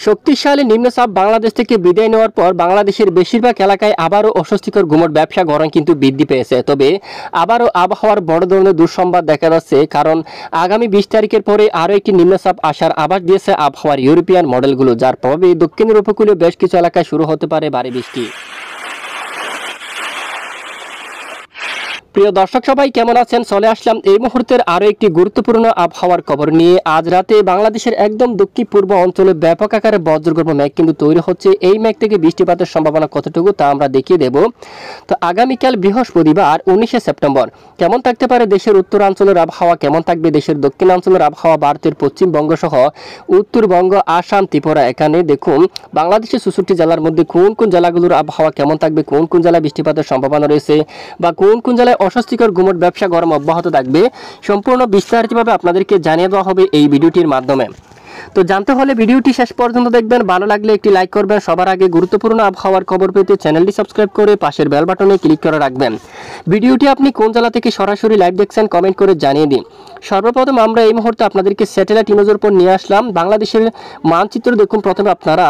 শক্তিশালী নিম্নচাপ বাংলাদেশ থেকে বিদায় নেওয়ার পর বাংলাদেশের বেশিরভাগ এলাকায় আবারও অস্বস্তিকর গুমট ব্যবসা গরম কিন্তু বৃদ্ধি পেয়েছে। তবে আবারও আবহাওয়ার বড় ধরনের দুঃসংবাদ দেখা যাচ্ছে, কারণ আগামী 20 তারিখের পরে আরও একটি নিম্নচাপ আসার আভাস দিয়েছে আবহাওয়ার ইউরোপিয়ান মডেলগুলো, যার প্রভাবে দক্ষিণের উপকূলীয় বেশ কিছু এলাকায় শুরু হতে পারে ভারী বৃষ্টি। প্রিয় দর্শক সবাই কেমন আছেন? চলে আসলাম এই মুহূর্তের আরও একটি গুরুত্বপূর্ণ আবহাওয়ার খবর নিয়ে। আজ রাতে বাংলাদেশের একদম দক্ষিণ পূর্ব অঞ্চলে ব্যাপক আকারে বজ্রগর্ভ মেঘ কিন্তু তৈরি হচ্ছে। এই মেঘ থেকে বৃষ্টিপাতের সম্ভাবনা কতটুকু তা আমরা দেখিয়ে দেব। তো আগামীকাল বৃহস্পতিবার 19শে সেপ্টেম্বর কেমন থাকতে পারে দেশের উত্তরাঞ্চলের আবহাওয়া, কেমন থাকবে দেশের দক্ষিণাঞ্চলের আবহাওয়া, ভারতের পশ্চিমবঙ্গ সহ উত্তরবঙ্গ, আসাম, ত্রিপুরা, এখানে দেখুন বাংলাদেশের 64 জেলার মধ্যে কোন কোন জেলাগুলোর আবহাওয়া কেমন থাকবে, কোন কোন জেলায় বৃষ্টিপাতের সম্ভাবনা রয়েছে বা কোন কোন জেলায় অস্বস্তিকর গুমট ব্যবসা গরম অব্যাহত থাকবে, সম্পূর্ণ বিস্তারিতভাবে আপনাদেরকে জানিয়ে দেওয়া হবে এই ভিডিওটির মাধ্যমে। তো জানতে হলে ভিডিওটি শেষ পর্যন্ত দেখবেন, ভালো লাগলে একটি লাইক করবেন। সবার আগে গুরুত্বপূর্ণ আবহাওয়ার খবর পেতে চ্যানেলটি সাবস্ক্রাইব করে পাশের বেল বাটনে ক্লিক করে রাখবেন। ভিডিওটি আপনি কোন জেলা থেকে সরাসরি লাইভ দেখছেন কমেন্ট করে জানিয়ে দিন। সর্বপ্রথম আমরা এই মুহূর্তে আপনাদেরকে স্যাটেলাইট ইমেজের উপর নিয়ে আসলাম। বাংলাদেশের মানচিত্র দেখুন। প্রথমে আপনারা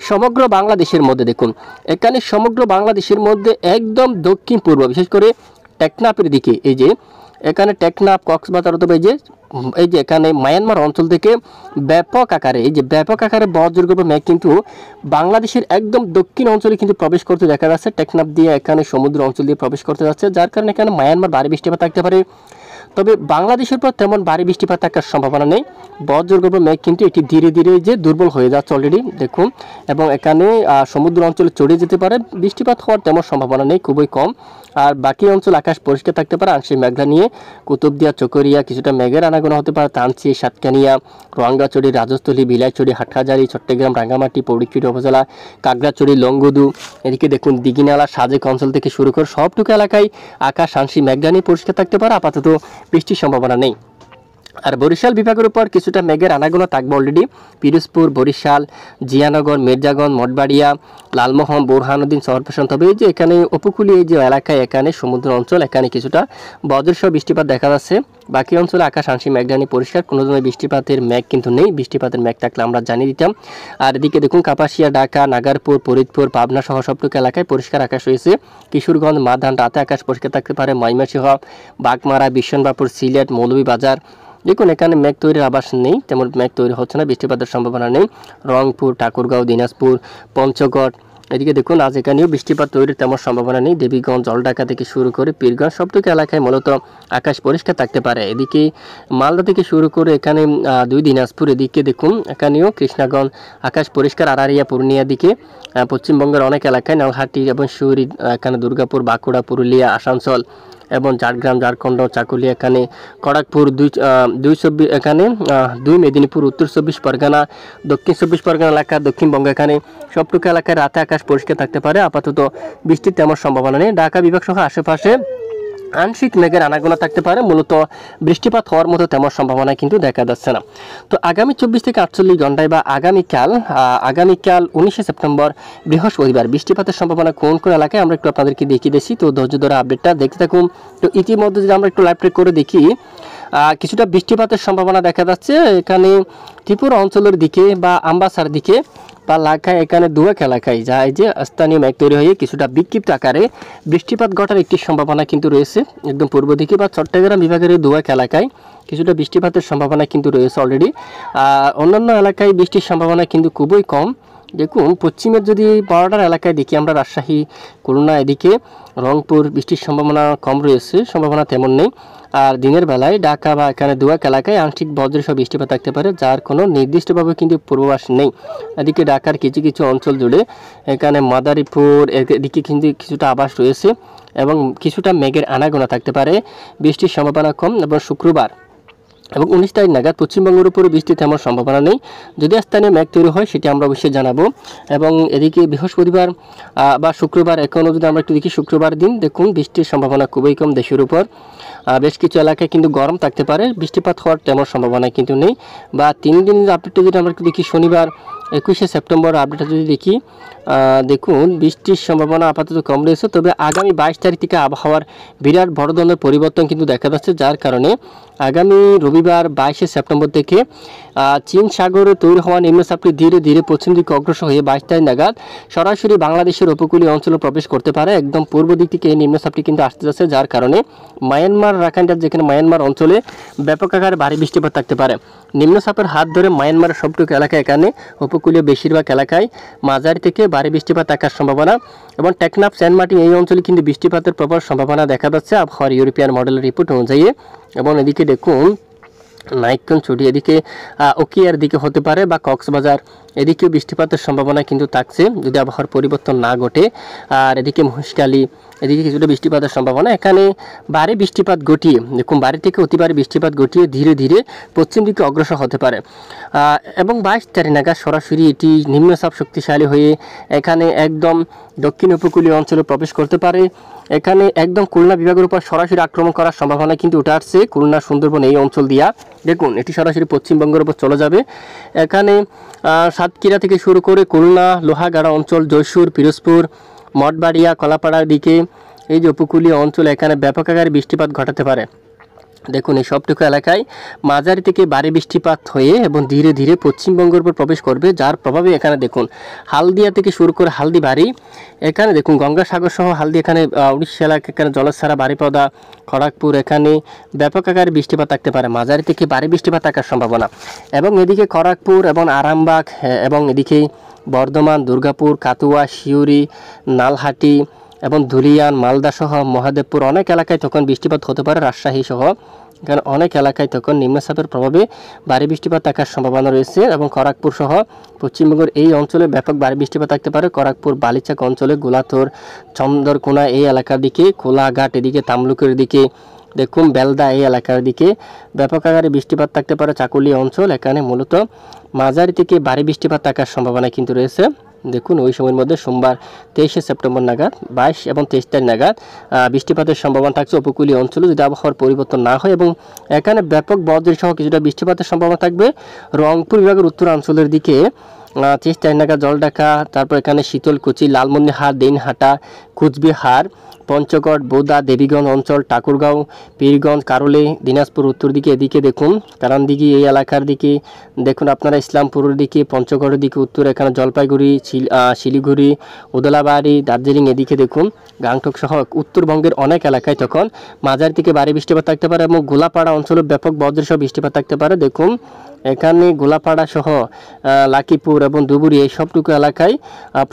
সমগ্র বাংলাদেশের মধ্যে দেখুন, এখানে সমগ্র বাংলাদেশের মধ্যে একদম দক্ষিণ পূর্ব, বিশেষ করে টেকনাফের দিকে, এই যে এখানে টেকনাফ, কক্সবাজার, অথবা এই যে এখানে মায়ানমার অঞ্চল থেকে ব্যাপক আকারে বজ্রগর্ভ মেঘ কিন্তু বাংলাদেশের একদম দক্ষিণ অঞ্চলে কিন্তু প্রবেশ করতে দেখা যাচ্ছে। টেকনাফ দিয়ে এখানে সমুদ্র অঞ্চল দিয়ে প্রবেশ করতে যাচ্ছে, যার কারণে এখানে মায়ানমার ভারী বৃষ্টিপাত থাকতে পারে। তবে বাংলাদেশের পর তেমন ভারী বৃষ্টিপাত থাকার সম্ভাবনা নেই। বজ্রগর্ভ মেঘ কিন্তু এটি ধীরে ধীরে যে দুর্বল হয়ে যাচ্ছে অলরেডি দেখুন, এবং এখানে সমুদ্র অঞ্চলে ছড়িয়ে যেতে পারে। বৃষ্টিপাত হওয়ার তেমন সম্ভাবনা নেই, খুবই কম। আর বাকি অঞ্চল আকাশ পরিষ্কার থাকতে পারে আংশিক মেঘলা নিয়ে। কুতুবদিয়া, চকরিয়া কিছুটা মেঘের আনাগোনা হতে পারে। তানচি, সাতকানিয়া, রোয়াঙ্গাচড়ি, রাজস্থলী, বিলাইচড়ি, হাটহাজারি, চট্টগ্রাম, রাঙ্গামাটি, পৌরিখুটি উপজেলা, কাকড়াচড়ি, লংগদু, এদিকে দেখুন দিঘিনালা, সাজেক অঞ্চল থেকে শুরু করে সবটুকু এলাকায় আকাশ আংশিক মেঘলা নিয়ে পরিষ্কার থাকতে পারে। আপাতত বৃষ্টির সম্ভাবনা নেই। আর বরিশাল বিভাগের উপর কিছুটা মেঘের আনাগোনা থাকবে অলরেডি। পিরোজপুর, বরিশাল, জিয়ানগর, মির্জাগঞ্জ, মঠবাড়িয়া, লালমোহন, বোরহানুদ্দিন, চরপেশন। তবে এই যে এখানে উপকূলীয় যে এলাকায়, এখানে সমুদ্র অঞ্চল, এখানে কিছুটা বজ্রসহ বৃষ্টিপাত দেখা যাচ্ছে। বাকি অঞ্চলে আকাশ আংশিক মেঘলা নিয়ে পরিষ্কার, কোনো ধরনের বৃষ্টিপাতের মেঘ কিন্তু নেই। বৃষ্টিপাতের মেঘ থাকলে আমরা জানিয়ে দিতাম। আর এদিকে দেখুন কাপাসিয়া, ঢাকা, নাগারপুর, ফরিদপুর, পাবনা সহ সবটুকু এলাকায় পরিষ্কার আকাশ রয়েছে। কিশোরগঞ্জ, মাদান, রাতে আকাশ পরিষ্কার থাকতে পারে। ময়মনসিংহ, বাগমারা, বিশ্বনাথপুর, সিলেট, মৌলভীবাজার, দেখুন এখানে মেঘ তৈরির আভাস নেই, তেমন মেঘ তৈরি হচ্ছে না, বৃষ্টিপাতের সম্ভাবনা নেই। রংপুর, ঠাকুরগাঁও, দিনাজপুর, পঞ্চগড়, এদিকে দেখুন আজ এখানেও বৃষ্টিপাত তৈরির তেমন সম্ভাবনা নেই। দেবীগঞ্জ, জলঢাকা থেকে শুরু করে পীরগঞ্জ সবটুকু এলাকায় মূলত আকাশ পরিষ্কার থাকতে পারে। এদিকে মালদা থেকে শুরু করে এখানে দিনাজপুর, এদিকে দেখুন এখানেও কৃষ্ণাগঞ্জ আকাশ পরিষ্কার। আরারিয়া, পূর্ণিয়া দিকে পশ্চিমবঙ্গের অনেক এলাকায় নলহাটি এবং সুরি, এখানে দুর্গাপুর, বাঁকুড়া, পুরুলিয়া, আসানসোল এবং ঝাড়গ্রাম, ঝাড়খণ্ড, চাকুলিয়া, এখানে খড়গপুর, এখানে 2 মেদিনীপুর, উত্তর 24 পরগনা, দক্ষিণ 24 পরগনা এলাকা, দক্ষিণবঙ্গ, এখানে সবটুকু এলাকায় রাতে আকাশ পরিষ্কার থাকতে পারে। আপাতত বৃষ্টির তেমন সম্ভাবনা নেই। ঢাকা বিভাগ সহ আশেপাশে আংশিক মেঘের আনাগোনা থাকতে পারে, মূলত বৃষ্টিপাত হওয়ার মতো তেমন সম্ভাবনা কিন্তু দেখা যাচ্ছে না। তো আগামী 24 থেকে 48 ঘন্টায় বা আগামীকাল 19শে সেপ্টেম্বর বৃহস্পতিবার বৃষ্টিপাতের সম্ভাবনা কোন কোন এলাকায় আমরা একটু আপনাদেরকে দেখিয়ে দিচ্ছি। তো ধৈর্য ধরে আপডেটটা দেখতে থাকুন। তো ইতিমধ্যে যদি আমরা একটু লাইভ ট্রেক করে দেখি, কিছুটা বৃষ্টিপাতের সম্ভাবনা দেখা যাচ্ছে এখানে ত্রিপুরা অঞ্চলের দিকে বা আমবাসার দিকে বা লাখায়, এখানে দুয়েক এলাকায় যা এই যে স্থানীয় মেঘ তৈরি হয়ে কিছুটা বিক্ষিপ্ত আকারে বৃষ্টিপাত ঘটার একটি সম্ভাবনা কিন্তু রয়েছে। একদম পূর্ব দিকে বা চট্টগ্রাম বিভাগের এই দুয়েক এলাকায় কিছুটা বৃষ্টিপাতের সম্ভাবনা কিন্তু রয়েছে অলরেডি। অন্যান্য এলাকায় বৃষ্টির সম্ভাবনা কিন্তু খুবই কম। দেখুন পশ্চিমের যদি বর্ডার এলাকায় দেখি আমরা, রাজশাহী, খুলনা, এদিকে রংপুর, বৃষ্টির সম্ভাবনা কম রয়েছে, সম্ভাবনা তেমন নেই। আর দিনের বেলায় ঢাকা বা এখানে দুয়েক এলাকায় আংশিক বজ্রসহ বৃষ্টিপাত থাকতে পারে, যার কোনো নির্দিষ্টভাবে কিন্তু পূর্বাভাস নেই। এদিকে ঢাকার কিছু কিছু অঞ্চল জুড়ে এখানে মাদারীপুর, এদিকে কিন্তু কিছুটা আভাস রয়েছে এবং কিছুটা মেঘের আনাগোনা থাকতে পারে। বৃষ্টির সম্ভাবনা কম এবং শুক্রবার এবং 19 তারিখ নাগাদ পশ্চিমবঙ্গের উপরে বৃষ্টির তেমন সম্ভাবনা নেই। যদি স্থানীয় মেঘ তৈরি হয় সেটি আমরা অবশ্যই জানাবো। এবং এদিকে বৃহস্পতিবার বা শুক্রবার, এখনও যদি আমরা একটু দেখি শুক্রবার দিন দেখুন বৃষ্টির সম্ভাবনা খুবই কম। দেশের উপর বেশ কিছু এলাকায় কিন্তু গরম থাকতে পারে, বৃষ্টিপাত হওয়ার তেমন সম্ভাবনা কিন্তু নেই। বা 3 দিনের আপডেটে যদি আমরা একটু দেখি, শনিবার 21শে সেপ্টেম্বর আপডেটটা যদি দেখি, দেখুন বৃষ্টির সম্ভাবনা আপাতত কম রয়েছে, তবে আগামী 22 তারিখ থেকে আবহাওয়ার বিরাট বড় ধরনের পরিবর্তন কিন্তু দেখা যাচ্ছে, যার কারণে আগামী রবিবার 22শে সেপ্টেম্বর থেকে চীন সাগরে তৈরি হওয়া নিম্নচাপটি ধীরে ধীরে পশ্চিম দিকে অগ্রসর হয়ে 22 তারিখ নাগাদ সরাসরি বাংলাদেশের উপকূলীয় অঞ্চলে প্রবেশ করতে পারে। একদম পূর্ব দিক থেকে এই নিম্নচাপটি কিন্তু আসতে যাচ্ছে, যার কারণে মায়ানমার রাখাইন যেখানে মায়ানমার অঞ্চলে ব্যাপক আকারে ভারী বৃষ্টিপাত থাকতে পারে। নিম্নচাপের হাত ধরে মায়ানমারের সবটুকু এলাকায় এখানে উপকূলীয় বেশিরভাগ এলাকায় মাঝারি থেকে ভারী বৃষ্টিপাত থাকার সম্ভাবনা, এবং টেকনাফ সেন্ট মার্টিন এই অঞ্চলে কিন্তু বৃষ্টিপাতের প্রবল সম্ভাবনা দেখা যাচ্ছে আবহাওয়ার ইউরোপিয়ান মডেলের রিপোর্ট অনুযায়ী। এবং এদিকে দেখুন নাইকন ছুটি এদিকে ওকিয়ার দিকে হতে পারে বা কক্সবাজার এদিকেও বৃষ্টিপাতের সম্ভাবনা কিন্তু থাকছে যদি আবহাওয়ার পরিবর্তন না ঘটে। আর এদিকে মহেশখালী এদিকে কিছুটা বৃষ্টিপাতের সম্ভাবনা, এখানে ভারী বৃষ্টিপাত ঘটিয়ে দেখুন বাড়ি থেকে অতি ভারী বৃষ্টিপাত ঘটিয়ে ধীরে ধীরে পশ্চিম দিকে অগ্রসর হতে পারে। এবং 22 তারিখ নাগাদ সরাসরি এটি নিম্নচাপ শক্তিশালী হয়ে এখানে একদম দক্ষিণ উপকূলীয় অঞ্চলে প্রবেশ করতে পারে। এখানে একদম খুলনা বিভাগের উপর সরাসরি আক্রমণ করার সম্ভাবনা কিন্তু উঠে আসছে। খুলনা সুন্দরবন এই অঞ্চল দিয়া দেখুন এটি সরাসরি পশ্চিমবঙ্গের উপর চলে যাবে। এখানে সাতক্ষীরা থেকে শুরু করে খুলনা লোহাগাড়া অঞ্চল, যশোর, পিরোজপুর, মঠবাড়িয়া, কলাপাড়ার দিকে এই যে উপকূলীয় অঞ্চল এখানে ব্যাপক আকারে বৃষ্টিপাত ঘটাতে পারে। দেখুন এই সবটুকু এলাকায় মাঝারি থেকে ভারী বৃষ্টিপাত হয়ে এবং ধীরে ধীরে পশ্চিমবঙ্গের উপর প্রবেশ করবে, যার প্রভাবে এখানে দেখুন হালদিয়া থেকে শুরু করে হালদিবাড়ি এখানে দেখুন গঙ্গাসাগর সহ হালদি এখানে উড়িষ্যা এলাকা এখানে জলছাড়া, বারিপদা, খড়গপুর এখানে ব্যাপক আকারে বৃষ্টিপাত থাকতে পারে, মাঝারি থেকে ভারী বৃষ্টিপাত থাকার সম্ভাবনা। এবং এদিকে খড়গপুর এবং আরামবাগ এবং এদিকে বর্ধমান, দুর্গাপুর, কাতুয়া, শিউরি, নালহাটি এবং ধুলিয়ান, মালদা সহ মহাদেবপুর অনেক এলাকায় তখন বৃষ্টিপাত হতে পারে, রাজশাহী সহ এখানে অনেক এলাকায় তখন নিম্নচাপের প্রভাবে ভারী বৃষ্টিপাত থাকার সম্ভাবনা রয়েছে। এবং খড়গপুর সহ পশ্চিমবঙ্গের এই অঞ্চলে ব্যাপক ভারী বৃষ্টিপাত থাকতে পারে। খড়গপুর, বালিচাক অঞ্চলে, গোলাথর, চন্দরকোনা এই এলাকার দিকে, কোলাঘাট এদিকে, তামলুকের দিকে দেখুন বেলদা এই এলাকার দিকে ব্যাপক আকারে বৃষ্টিপাত থাকতে পারে। চাকুলিয়া অঞ্চল এখানে মূলত মাঝারি থেকে ভারী বৃষ্টিপাত থাকার সম্ভাবনা কিন্তু রয়েছে। দেখুন ওই সময়ের মধ্যে সোমবার 23শে সেপ্টেম্বর নাগাদ 22 এবং 23 তারিখ নাগাদ বৃষ্টিপাতের সম্ভাবনা থাকছে উপকূলীয় অঞ্চলে যদি আবহাওয়ার পরিবর্তন না হয়। এবং এখানে ব্যাপক বজ্র সহ কিছুটা বৃষ্টিপাতের সম্ভাবনা থাকবে রংপুর বিভাগের উত্তরাঞ্চলের দিকে 23 তারিখ নাগাদ জলঢাকা, তারপর এখানে শীতলকুচি, লালমনিরহাট, দিনহাটা, কুচবিহার, পঞ্চগড়, বোদা, দেবীগঞ্জ অঞ্চল, ঠাকুরগাঁও, পীরগঞ্জ, কারলে, দিনাজপুর উত্তর দিকে এদিকে দেখুন কারানদিঘি এই এলাকার দিকে দেখুন আপনারা ইসলামপুরের দিকে, পঞ্চগড়ের দিকে উত্তর এখানে জলপাইগুড়ি, শিলিগুড়ি, উদলাবাড়ি, দার্জিলিং এদিকে দেখুন গাংটক সহ উত্তরবঙ্গের অনেক এলাকায় তখন মাঝারি থেকে ভারী বৃষ্টিপাত থাকতে পারে। এবং গোলাপাড়া অঞ্চলে ব্যাপক বজ্র সহ বৃষ্টিপাত থাকতে পারে। দেখুন এখানে গোলাপাড়া সহ লাকিপুর এবং ধুবুরি এই সবটুকু এলাকায়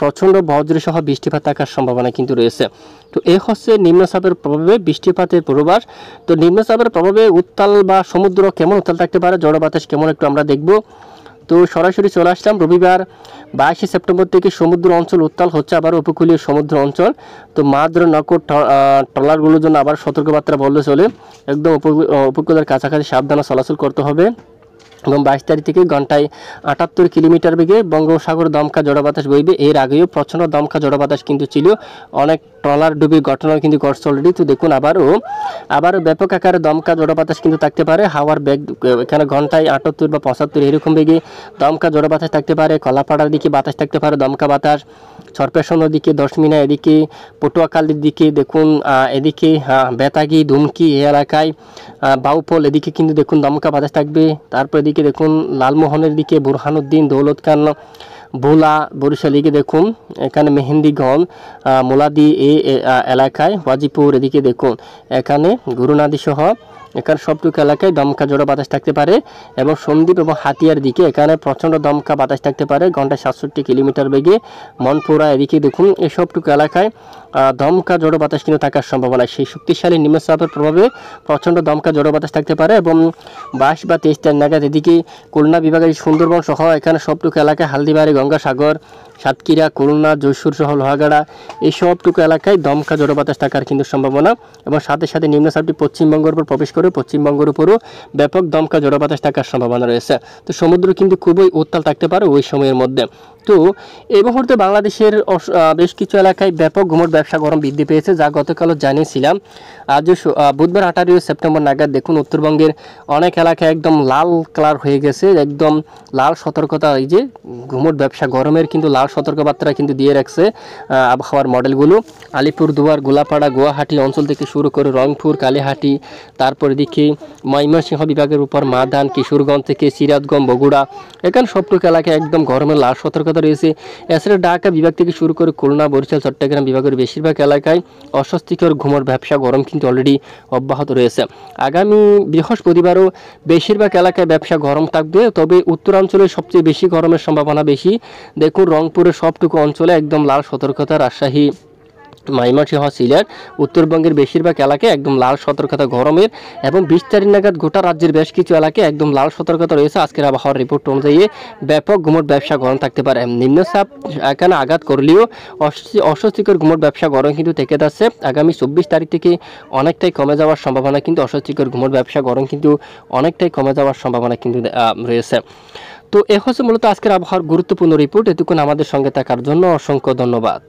প্রচণ্ড বজ্র সহ বৃষ্টিপাত থাকার সম্ভাবনা কিন্তু রয়েছে। তো এই হচ্ছে নিম্নচাপের প্রভাবে বৃষ্টিপাতের পূর্বাভাস। তো নিম্নচাপের প্রভাবে উত্তাল বা সমুদ্র কেমন উত্তাল থাকতে পারে, ঝড়ো বাতাস কেমন একটু আমরা দেখব। তো সরাসরি চলে আসলাম রবিবার 22শে সেপ্টেম্বর থেকে সমুদ্র অঞ্চল উত্তাল হচ্ছে আবার উপকূলীয় সমুদ্র অঞ্চল। তো মাদ্র নকর ট্রলারগুলোর জন্য আবার সতর্কবার্তা বললে চলে, একদম উপকূলের কাছাকাছি সাবধানে চলাচল করতে হবে। এবং 22 তারিখ থেকে ঘন্টায় 78 কিলোমিটার বেগে বঙ্গোপসাগর দমকা ঝড়ো বাতাস বইবে। এর আগেও প্রচণ্ড দমকা ঝড়ো বাতাস কিন্তু ছিল, অনেক ট্রলার ডুবির ঘটনাও কিন্তু ঘটছে অলরেডি। তো দেখুন আবারও ব্যাপক আকারে দমকা ঝড়ো বাতাস কিন্তু থাকতে পারে। হাওয়ার বেগ এখানে ঘন্টায় 78 বা 75 এরকম বেগে দমকা ঝড়ো বাতাস থাকতে পারে। কলাপাড়ার দিকে বাতাস থাকতে পারে দমকা বাতাস, সরপেশনের দিকে, দশমিনা এদিকে, পটুয়াখালীর দিকে দেখুন এদিকে বেতাগি, ধুমকি এই এলাকায়, বাউফল এদিকে কিন্তু দেখুন দমকা বাতাস থাকবে। তারপর এদিকে দেখুন লালমোহনের দিকে, বুরহানুদ্দিন, দৌলতখান, ভোলা, বরিশাল এদিকে দেখুন এখানে মেহেন্দিগঞ্জ, মোলাদি এই এলাকায়, ওয়াজিপুর এদিকে দেখুন এখানে গুরুনাদি সহ এখানে সবটুকু এলাকায় দমকা ঝড়ো বাতাস থাকতে পারে। এবং সন্দ্বীপ এবং হাতিয়ার দিকে এখানে প্রচণ্ড দমকা বাতাস থাকতে পারে ঘন্টায় 67 কিলোমিটার বেগে। মনপুরা এদিকে দেখুন এই সবটুকু এলাকায় দমকা ঝড়ো বাতাস কিন্তু থাকার সম্ভাবনা। সেই শক্তিশালী নিম্নচাপের প্রভাবে প্রচণ্ড দমকা ঝড়ো বাতাস থাকতে পারে। এবং 22 বা 23 তারিখ নাগাদ এদিকে খুলনা বিভাগের সুন্দরবন সহ এখানে সবটুকু এলাকায় হালদিবাড়ি, গঙ্গাসাগর, সাতক্ষীরা, খুলনা, যশোর সহ লোহাগাড়া এই সবটুকু এলাকায় দমকা ঝড়ো বাতাস থাকার কিন্তু সম্ভাবনা। এবং সাথে সাথে নিম্নচাপটি পশ্চিমবঙ্গের উপর প্রবেশ করে উপরে পশ্চিমবঙ্গের উপরও ব্যাপক দমকা ঝড়ো বাতাস থাকার সম্ভাবনা রয়েছে। তো সমুদ্র কিন্তু খুবই উত্তাল থাকতে পারে ওই সময়ের মধ্যে। তো এই মুহূর্তে বাংলাদেশের বেশ কিছু এলাকায় ব্যাপক ঘুমট ব্যবসা গরম বৃদ্ধি পেয়েছে, যা গতকালও জানিয়েছিলাম। আজ বুধবার 18 সেপ্টেম্বর নাগাদ দেখুন উত্তরবঙ্গের অনেক এলাকায় একদম লাল কালার হয়ে গেছে, একদম লাল সতর্কতা। এই যে ঘুমট ব্যবসা গরমের কিন্তু লাল সতর্কবার্তা কিন্তু দিয়ে রাখছে আবহাওয়ার মডেলগুলো। আলিপুরদুয়ার, গোলাপাড়া, গুয়াহাটি অঞ্চল থেকে শুরু করে রংপুর, কালীহাটি, তারপরে দিকে ময়মনসিংহ বিভাগের উপর মাদান, কিশোরগঞ্জ থেকে সিরাজগঞ্জ, বগুড়া, এখানে সবটুকু এলাকায় একদম গরমের লাল সতর্কতা রয়েছে। এছাড়া ঢাকা বিভাগ থেকে শুরু করে খুলনা, বরিশাল, চট্টগ্রাম বিভাগের বেশিরভাগ এলাকায় অস্বস্তিকর ঘুমট ব্যবসা গরম কিন্তু অলরেডি অব্যাহত রয়েছে। আগামী বৃহস্পতিবারও বেশিরভাগ এলাকায় ব্যবসা গরম থাকবে, তবে উত্তরাঞ্চলে সবচেয়ে বেশি গরমের সম্ভাবনা বেশি। দেখুন রংপুরের সবটুকু অঞ্চলে একদম লাল সতর্কতা, রাজশাহী, ময়মনসিংহ, সিলেট, উত্তরবঙ্গের বেশিরভাগ এলাকায় একদম লাল সতর্কতা গরমের, এবং 20 তারিখ নাগাদ গোটা রাজ্যের বেশ কিছু এলাকায় একদম লাল সতর্কতা রয়েছে। আজকের আবহাওয়ার রিপোর্ট অনুযায়ী ব্যাপক ঘুমট ব্যবসা গরম থাকতে পারে। নিম্নচাপ এখানে আঘাত করলেও অস্বস্তিকর ঘুমট ব্যবসা গরম কিন্তু থেকে যাচ্ছে। আগামী 24 তারিখ থেকে অনেকটাই কমে যাওয়ার সম্ভাবনা, কিন্তু অস্বস্তিকর ঘুমট ব্যবসা গরম কিন্তু অনেকটাই কমে যাওয়ার সম্ভাবনা কিন্তু রয়েছে। তো এ হচ্ছে মূলত আজকের আবহাওয়ার গুরুত্বপূর্ণ রিপোর্ট। এতক্ষণ আমাদের সঙ্গে থাকার জন্য অসংখ্য ধন্যবাদ।